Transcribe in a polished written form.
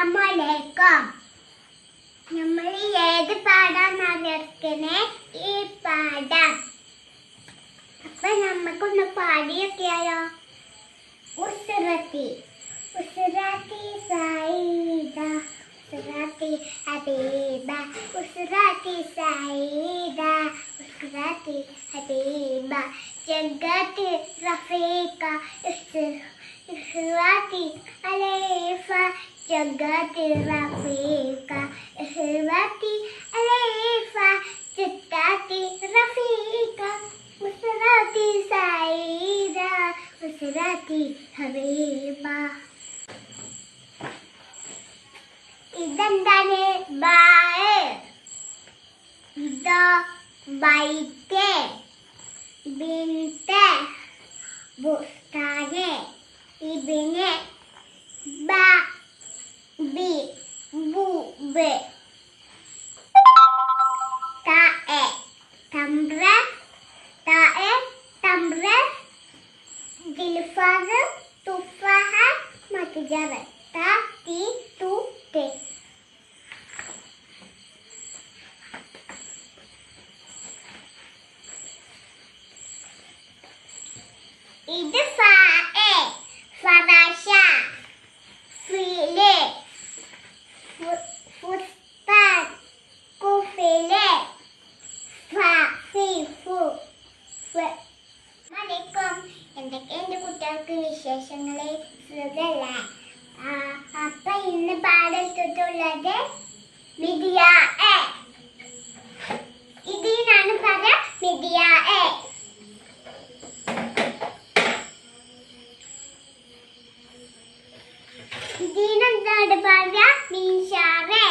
അസ്സലാമലൈക്കും. നമ്മൾ ഏത് പാടാന്നാണ് എടുക്കണേ? ഈ പാടാം. അപ്പൊ നമുക്കൊന്ന് പാടിയൊക്കെയാലോ? ഉസ്റത്തി ഉസ്റത്തി സഈദ ഉസ്റത്തി ഹബീബ ഉസ്റത്തി സഈദ ഉസ്റത്തി ഹബീബ ജഗത്തി റഫീഖ ഇഖ്വാതി അലൈഫ ജഗത്തി റഫീഖ ഇഖ്വാതി അലൈഫ ജഗത്തി റഫീഖ ഉസ്റത്തി സഈദ ഉസ്റത്തി ഹബീബ. ഇതെന്താണ്? ബായ്. ഇതോ ബൈറ്റ്, ബിൻത്, ബുസ്താന്, ഇബ്ന്, ബ, ബി, ബു, ബ്, താഎ, തംറ, താഎ, തംറ, ദിൽഫാസ്, തുഫാഹ, മത്ജറ, ത, തി, തു, തെ. ഇത് ഫാഎ, ഫറാശ, ഫീല്, ഫുസ്താൻ, കുഫില്, ഫിഫു. അസ്സലാമലൈക്കും. എന്തൊക്കെ എന്റെ കുട്ടികൾക്ക് വിശേഷങ്ങളെ? സുഖല്ലേ? അപ്പൊ ഇന്ന് പാടെടുത്തിട്ടുള്ളത് മിദിയാഎ. ഇതിനാണ് പറയാ മിദിയാഎ. ഇതിനെന്താണ് പറയാ? മിൻഷാറ്.